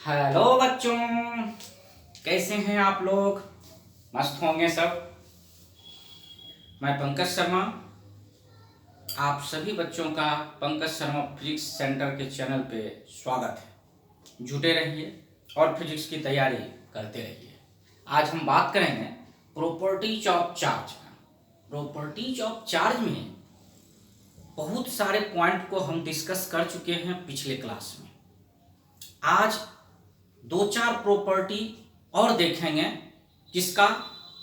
Hello बच्चों, कैसे हैं आप लोग? मस्त होंगे सब। मैं पंकज शर्मा, आप सभी बच्चों का पंकज शर्मा फिजिक्स सेंटर के चैनल पे स्वागत है। जुटे रहिए और फिजिक्स की तैयारी करते रहिए। आज हम बात करेंगे प्रॉपर्टीज ऑफ चार्ज का। प्रॉपर्टीज ऑफ चार्ज में बहुत सारे पॉइंट को हम डिस्कस कर चुके हैं पिछले क्लास में। आज दो चार प्रॉपर्टी और देखेंगे किसका?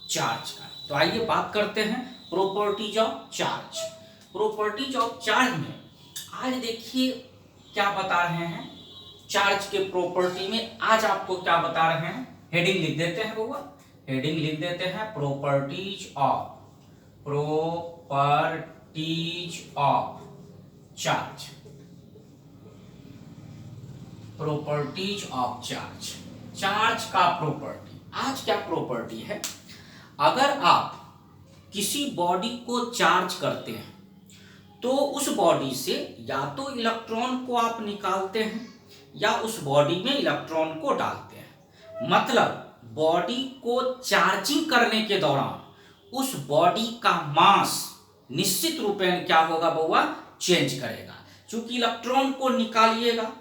चार्ज का। तो आइए बात करते हैं properties of charge. Properties of charge में आज देखिए क्या बता रहे हैं। चार्ज के प्रॉपर्टी में आज आपको क्या बता रहे हैं? हेडिंग लिख देते हैं बउआ, हेडिंग लिख देते हैं properties of charge. Properties of charge, charge का प्रॉपर्टी। आज क्या प्रॉपर्टी है? अगर आप किसी बॉडी को चार्ज करते हैं तो उस बॉडी से या तो इलेक्ट्रॉन को आप निकालते हैं या उस बॉडी में इलेक्ट्रॉन को डालते हैं। मतलब बॉडी को चार्जिंग करने के दौरान उस बॉडी का मास निश्चित रूप में क्या होगा बउआ? चेंज करेगा। चूंकि इलेक्ट्रॉन को निकालिएगा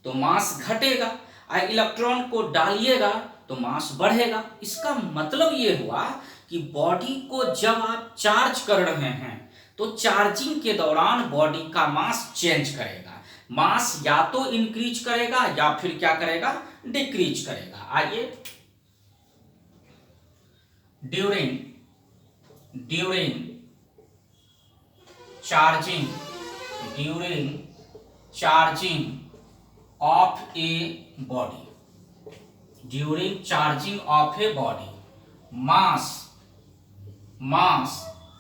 तो मास घटेगा और इलेक्ट्रॉन को डालिएगा तो मास बढ़ेगा। इसका मतलब ये हुआ कि बॉडी को जब आप चार्ज कर रहे हैं तो चार्जिंग के दौरान बॉडी का मास चेंज करेगा। मास या तो इंक्रीज करेगा या फिर क्या करेगा? डिक्रीज करेगा। आइए, during charging of a body, during charging of a body, mass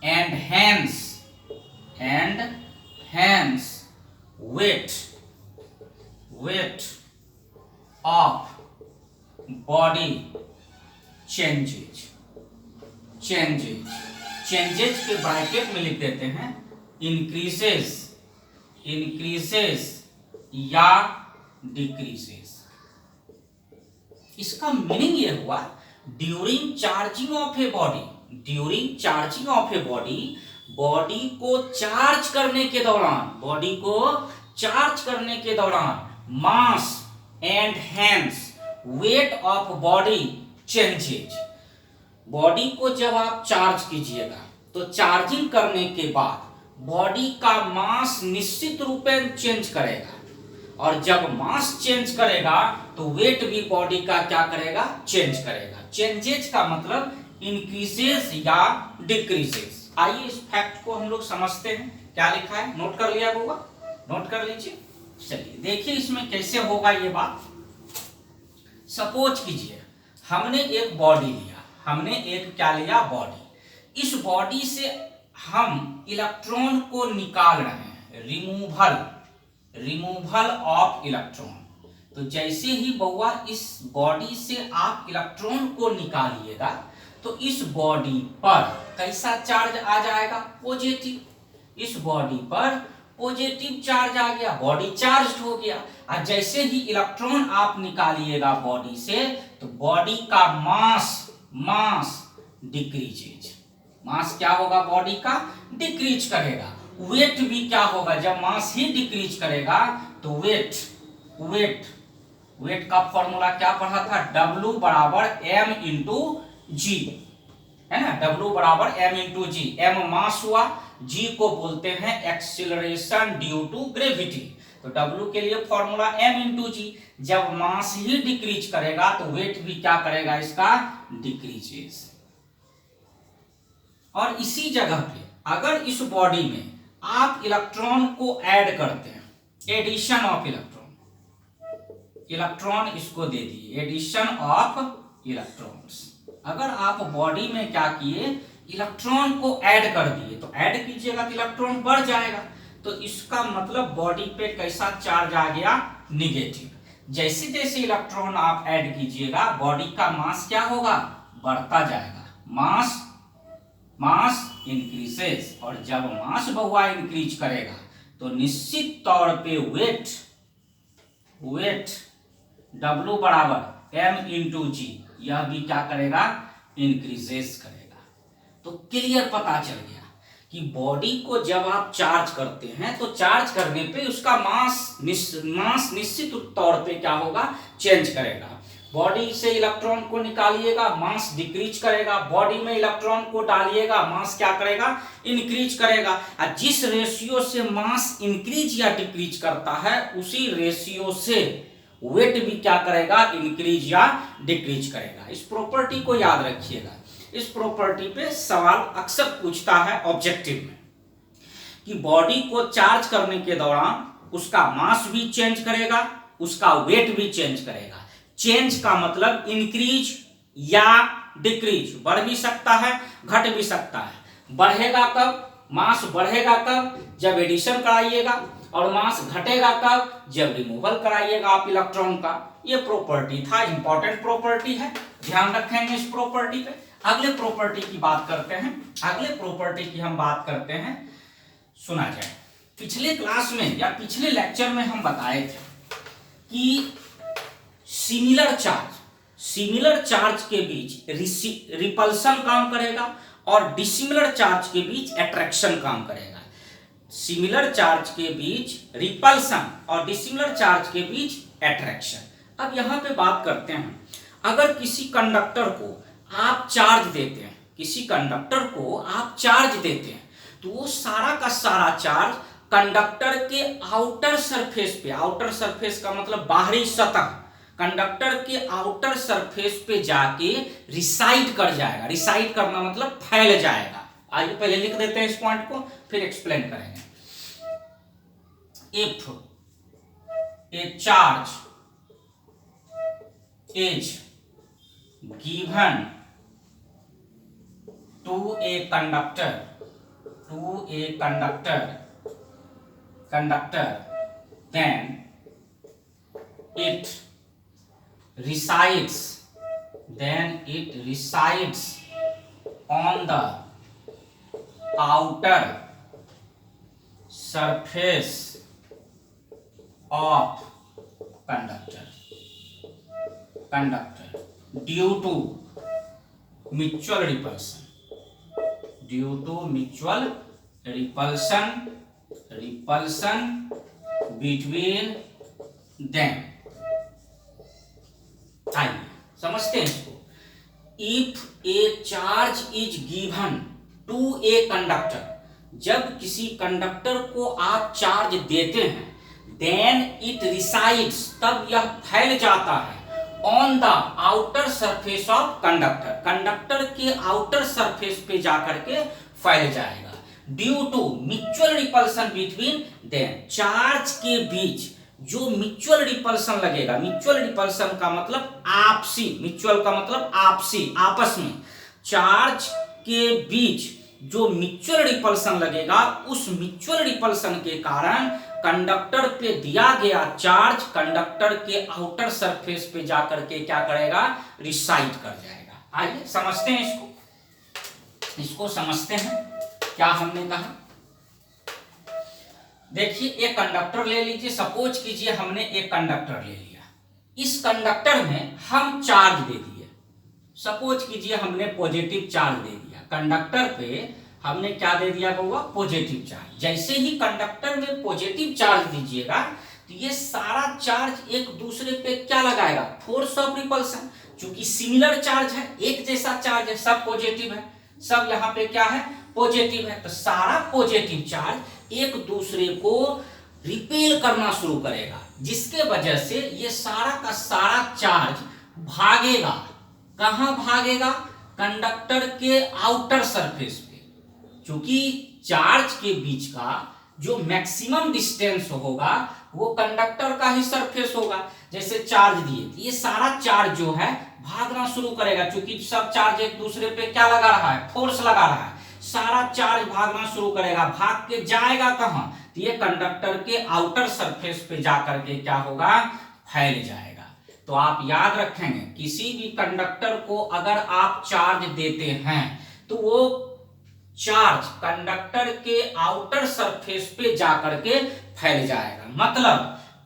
and hence weight of body changes के ब्रैकेट में लिख देते हैं increases या डिक्रीजेस। इसका मीनिंग ये हुआ during charging of a body, body को चार्ज करने के दौरान mass and hence weight of body changes. Body को जब आप चार्ज कीजिएगा तो चार्जिंग करने के बाद बॉडी का मास निश्चित रूप में चेंज करेगा और जब मास चेंज करेगा तो वेट भी बॉडी का क्या करेगा? चेंज करेगा। चेंजेज का मतलब इंक्रीजेस या डिक्रीजेस। आइए इस फैक्ट को हम लोग समझते हैं। क्या लिखा है? नोट कर लिया होगा, नोट कर लीजिए। चलिए देखिए इसमें कैसे होगा ये बात। सपोज कीजिए हमने एक बॉडी लिया, हमने एक क्या लिया? बॉडी। इस बॉडी से हम इलेक्ट्रॉन को निकाल रहे हैं, रिमूवल ऑफ इलेक्ट्रॉन। तो जैसे ही बउआ इस बॉडी से आप इलेक्ट्रॉन को निकालिएगा तो इस बॉडी पर कैसा चार्ज आ जाएगा? पॉजिटिव। इस बॉडी पर पॉजिटिव चार्ज आ गया, बॉडी चार्ज हो गया। और जैसे ही इलेक्ट्रॉन आप निकालिएगा बॉडी से तो बॉडी का मास डिक्रीजेज। मास क्या होगा? बॉडी का डिक्रीज करेगा। वेट भी क्या होगा? जब मास ही डिक्रीज करेगा तो वेट का फॉर्मूला क्या पढ़ा था? W बराबर m इंटू जी, है ना? W बराबर m इंटू जी। m मास हुआ, g को बोलते हैं एक्सीलरेशन ड्यू टू ग्रेविटी। तो W के लिए फॉर्मूला m इंटू जी। जब मास ही डिक्रीज करेगा तो वेट भी क्या करेगा? इसका डिक्रीजेस। और इसी जगह पे अगर इस बॉडी में आप इलेक्ट्रॉन को ऐड करते हैं, एडिशन ऑफ इलेक्ट्रॉन इसको दे दिए, एडिशन ऑफ इलेक्ट्रॉन्स। अगर आप बॉडी में क्या किए? इलेक्ट्रॉन को ऐड कर दिए। तो ऐड कीजिएगा तो इलेक्ट्रॉन बढ़ जाएगा। तो इसका मतलब बॉडी पे कैसा चार्ज आ गया? निगेटिव। जैसे जैसे इलेक्ट्रॉन आप ऐड कीजिएगा बॉडी का मास क्या होगा? बढ़ता जाएगा। मास इंक्रीजेस। और जब मास बउआ इंक्रीज करेगा तो निश्चित तौर पे वेट W बराबर m इंटू जी, यह भी क्या करेगा, इंक्रीजेस करेगा। तो क्लियर पता चल गया कि बॉडी को जब आप चार्ज करते हैं तो चार्ज करने पे उसका मास निश्चित तौर पे क्या होगा, चेंज करेगा। बॉडी से इलेक्ट्रॉन को निकालिएगा, मास डिक्रीज करेगा, बॉडी में इलेक्ट्रॉन को डालिएगा, मास क्या करेगा, इंक्रीज करेगा। और जिस रेशियो से मास इंक्रीज या डिक्रीज करता है उसी रेशियो से वेट भी क्या करेगा, इंक्रीज या डिक्रीज करेगा। इस प्रॉपर्टी को याद रखिएगा। इस प्रॉपर्टी पे सवाल अक्सर पूछता है ऑब्जेक्टिव में कि बॉडी को चार्ज करने के दौरान उसका मास भी चेंज करेगा, उसका वेट भी चेंज करेगा। चेंज का मतलब इंक्रीज या डिक्रीज, बढ़ भी सकता है, घट भी सकता है। बढ़ेगा कब, मास बढ़ेगा कब, जब एडिशन कराइएगा, और मास घटेगा कब, जब रिमूवल कराइएगा आप इलेक्ट्रॉन का। ये प्रॉपर्टी था, इंपॉर्टेंट प्रॉपर्टी है, ध्यान रखेंगे इस प्रॉपर्टी पे। अगले प्रॉपर्टी की बात करते हैं। अगले प्रॉपर्टी की हम बात करते हैं, सुना जाए। पिछले क्लास में या पिछले लेक्चर में हम बताए थे कि सिमिलर चार्ज के बीच रिपल्सन काम करेगा और डिसिमिलर चार्ज के बीच अट्रैक्शन काम करेगा। सिमिलर चार्ज के बीच रिपल्सन और डिसिमिलर चार्ज के बीच अट्रैक्शन। अब यहां पे बात करते हैं, अगर किसी कंडक्टर को आप चार्ज देते हैं, किसी कंडक्टर को आप चार्ज देते हैं, तो वो सारा का सारा चार्ज कंडक्टर के आउटर सरफेस पे, आउटर सरफेस का मतलब बाहरी सतह, कंडक्टर के आउटर सरफेस पे जाके रिसाइड कर जाएगा। रिसाइड करना मतलब फैल जाएगा। आइए पहले लिख देते हैं इस पॉइंट को, फिर एक्सप्लेन करेंगे। If a charge is given to a conductor then it resides on the outer surface of conductor due to mutual repulsion between them। आइए समझते हैं इसको। If a charge is given to a conductor, जब किसी conductor को आप charge देते हैं, देन इट रिसाइड्स, तब यह फैल जाता है, on the outer surface of conductor, conductor के आउटर सरफेस पे जाकर के फैल जाएगा। Due to mutual repulsion between them, charge के बीच जो म्यूचुअल रिपल्सन लगेगा, म्यूचुअल रिपल्सन का मतलब आपसी, म्यूचुअल का मतलब आपसी, आपस में, चार्ज के बीच जो म्यूचुअल रिपल्सन लगेगा, उस म्यूचुअल रिपल्सन के कारण कंडक्टर पे दिया गया चार्ज कंडक्टर के आउटर सरफेस पे जाकर के क्या करेगा, रिसाइड कर जाएगा। आइए समझते हैं इसको समझते हैं क्या हमने कहा। देखिए एक कंडक्टर ले लीजिए, सपोज कीजिए हमने एक कंडक्टर ले लिया, इस कंडक्टर में हम चार्ज दे दिए, सपोज कीजिए हमने पॉजिटिव चार्ज दे दिया, कंडक्टर पे हमने क्या दे दिया होगा, पॉजिटिव चार्ज। जैसे ही कंडक्टर में पॉजिटिव चार्ज दीजिएगा तो ये सारा चार्ज एक दूसरे पे क्या लगाएगा, फोर्स ऑफ रिपल्सन। चूंकि सिमिलर चार्ज है, एक जैसा चार्ज है, सब पॉजिटिव है, सब यहाँ पे क्या है, पॉजिटिव है, तो सारा पॉजिटिव चार्ज एक दूसरे को रिपेल करना शुरू करेगा, जिसके वजह से ये सारा का सारा चार्ज भागेगा। कहां भागेगा, कंडक्टर के आउटर सरफेस पे। क्योंकि चार्ज के बीच का जो मैक्सिमम डिस्टेंस होगा वो कंडक्टर का ही सरफेस होगा। जैसे चार्ज दिए, ये सारा चार्ज जो है भागना शुरू करेगा, क्योंकि सब चार्ज एक दूसरे पे क्या लगा रहा है, फोर्स लगा रहा है, सारा चार्ज भागना शुरू करेगा। भाग के जाएगा कहां, तो ये कंडक्टर के आउटर सरफेस पे जाकर के क्या होगा, फैल जाएगा। तो आप याद रखेंगे, किसी भी कंडक्टर को अगर आप चार्ज देते हैं तो वो चार्ज कंडक्टर के आउटर सरफेस पे जाकर के फैल जाएगा। मतलब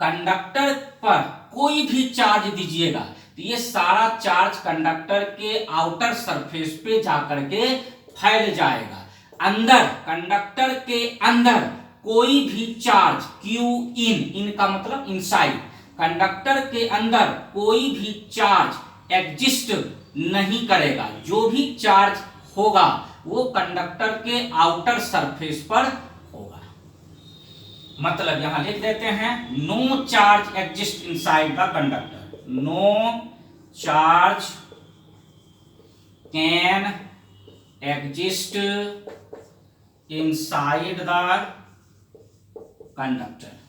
कंडक्टर पर कोई भी चार्ज दीजिएगा तो ये सारा चार्ज कंडक्टर के आउटर सरफेस पे जाकर के फैल जाएगा। अंदर, कंडक्टर के अंदर कोई भी चार्ज क्यू इन का मतलब इनसाइड, कंडक्टर के अंदर कोई भी चार्ज एग्जिस्ट नहीं करेगा। जो भी चार्ज होगा वो कंडक्टर के आउटर सरफेस पर होगा। मतलब यहां लिख देते हैं, no charge exist inside the conductor, no charge can exist inside the conductor.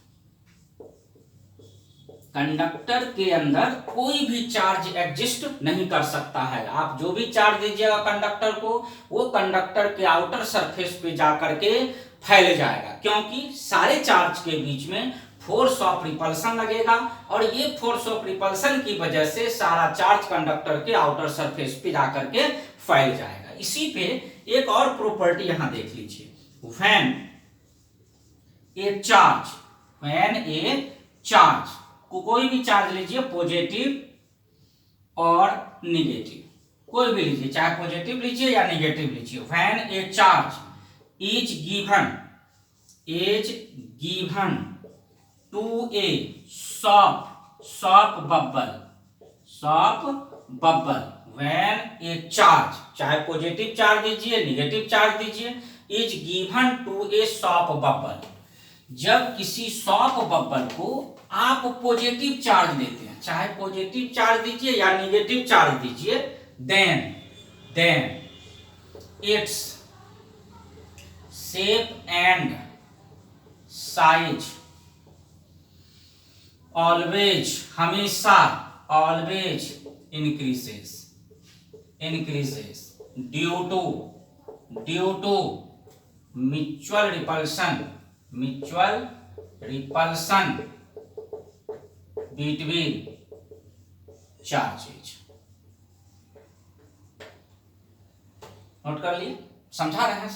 Conductor के अंदर कोई भी चार्ज एग्जिस्ट नहीं कर सकता है। आप जो भी चार्ज दीजिएगा कंडक्टर को, वो कंडक्टर के आउटर सरफेस पे जाकर के फैल जाएगा, क्योंकि सारे चार्ज के बीच में फोर्स ऑफ रिपल्सन लगेगा और ये फोर्स ऑफ रिपल्सन की वजह से सारा चार्ज कंडक्टर के आउटर सरफेस पे जाकर के फैल जाएगा। इसी पे एक और प्रॉपर्टी यहां देख लीजिए, व्हेन ए चार्ज, कोई भी चार्ज लीजिए, पॉजिटिव और निगेटिव, कोई भी लीजिए, चाहे पॉजिटिव लीजिए या निगेटिव लीजिए। When a charge is given to a soap bubble, when a charge, चाहे पॉजिटिव चार्ज दीजिए निगेटिव चार्ज दीजिए, is given to a soap bubble, जब किसी सॉप बबल को आप पॉजिटिव चार्ज देते हैं, चाहे पॉजिटिव चार्ज दीजिए या निगेटिव चार्ज दीजिए, then its shape and size हमेशा increases due to mutual repulsion between charges. Note कर लिए? समझा रहे हैं,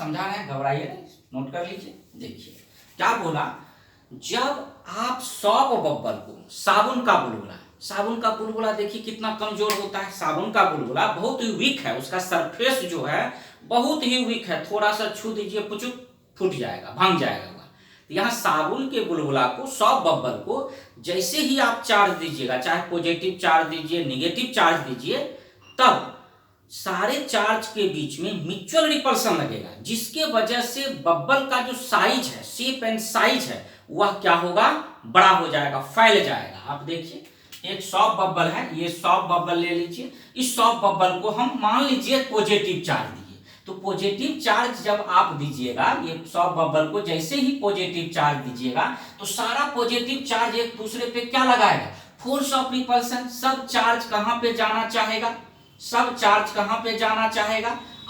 घबराइए नहीं, नोट कर लीजिए। देखिए क्या बोला, जब आप सॉप बबल को, साबुन का बुलबुला देखिए कितना कमजोर होता है। साबुन का बुलबुला बहुत ही वीक है, उसका सरफेस जो है बहुत ही वीक है, थोड़ा सा छू दीजिए पुचुक फूट जाएगा, भांग जाएगा। यहाँ साबुन के बुलबुला को, सॉप बबल को जैसे ही आप चार्ज दीजिएगा, चाहे पॉजिटिव चार्ज दीजिए निगेटिव चार्ज दीजिए, तब सारे चार्ज के बीच में म्यूचुअल रिपल्सन लगेगा, जिसके वजह से बबल का जो साइज है, शेप एंड साइज है, वह क्या होगा, बड़ा हो जाएगा, फैल जाएगा। आप देखिए एक सॉप बबल है, ये सॉप बबल ले लीजिए, इस सॉप बबल को हम मान लीजिए पॉजिटिव चार्ज दीजिए, तो पॉजिटिव चार्ज जब आप दीजिएगा, ये सॉप बबल को जैसे ही पॉजिटिव चार्ज दीजिएगा, तो सारा पॉजिटिव चार्ज एक दूसरे पे क्या लगाएगा, फोर्स ऑफ रिपल्सन। सब चार्ज कहां पे जाना चाहेगा,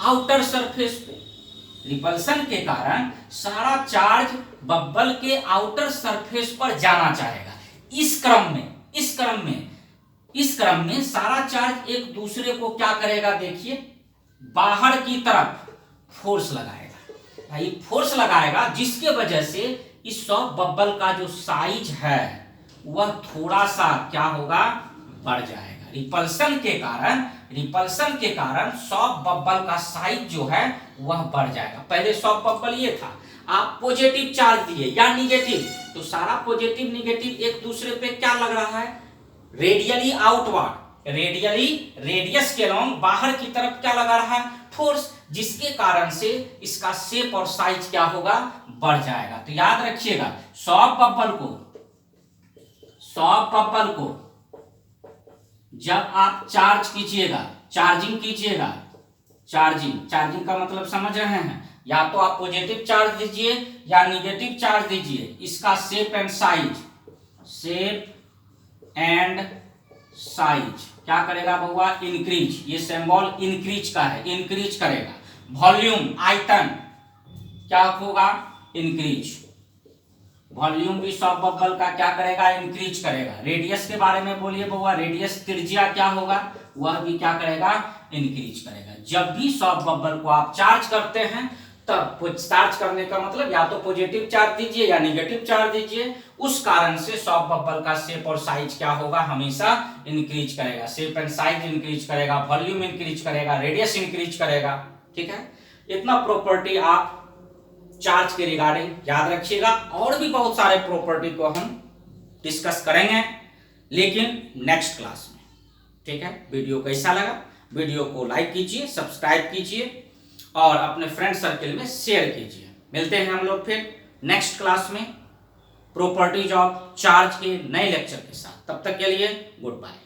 आउटर सरफेस पे। रिपल्सन के कारण सारा चार्ज बबल के आउटर सरफेस पर जाना चाहेगा। इस क्रम में सारा चार्ज एक दूसरे को क्या करेगा, देखिए बाहर की तरफ फोर्स लगाएगा, जिसके वजह से इस सॉप बबल का जो साइज है वह थोड़ा सा क्या होगा, बढ़ जाएगा। रिपल्सन के कारण सॉप बबल का साइज जो है वह बढ़ जाएगा। पहले सॉप बबल ये था, आप पॉजिटिव चार्ज दिए या निगेटिव, तो सारा पॉजिटिव निगेटिव एक दूसरे पे क्या लग रहा है, रेडियली आउटवर्ड, रेडियस के अलोंग बाहर की तरफ क्या लगा रहा है, फोर्स, जिसके कारण से इसका शेप और साइज क्या होगा, बढ़ जाएगा। तो याद रखिएगा, सॉप बबल को जब आप चार्जिंग कीजिएगा, चार्जिंग का मतलब समझ रहे हैं, या तो आप पॉजिटिव चार्ज दीजिए या निगेटिव चार्ज दीजिए, इसका शेप एंड साइज क्या करेगा बउआ, इंक्रीज। ये सिंबल इंक्रीज का है, इंक्रीज करेगा। वॉल्यूम, आयतन क्या होगा, इंक्रीज। वॉल्यूम भी सॉप बबल का क्या करेगा, इंक्रीज करेगा। रेडियस के बारे में बोलिए बउआ, रेडियस त्रिज्या क्या होगा, वह भी क्या करेगा, इंक्रीज करेगा। जब भी सॉप बबल को आप चार्ज करते हैं तब चार्ज करने का मतलब या तो पॉजिटिव चार्ज दीजिए या निगेटिव चार्ज दीजिए, उस कारण से सॉफ्ट बबल का शेप और साइज क्या होगा, हमेशा इंक्रीज करेगा। शेप एंड साइज इंक्रीज करेगा, वॉल्यूम इंक्रीज करेगा, रेडियस इंक्रीज करेगा। ठीक है, इतना प्रॉपर्टी आप चार्ज के रिगार्डिंग याद रखिएगा। और भी बहुत सारे प्रॉपर्टी को हम डिस्कस करेंगे, लेकिन नेक्स्ट क्लास में। ठीक है, वीडियो कैसा लगा, वीडियो को लाइक कीजिए, सब्सक्राइब कीजिए और अपने फ्रेंड सर्किल में शेयर कीजिए। मिलते हैं हम लोग फिर नेक्स्ट क्लास में प्रॉपर्टीज ऑफ चार्ज के नए लेक्चर के साथ। तब तक के लिए गुड बाय।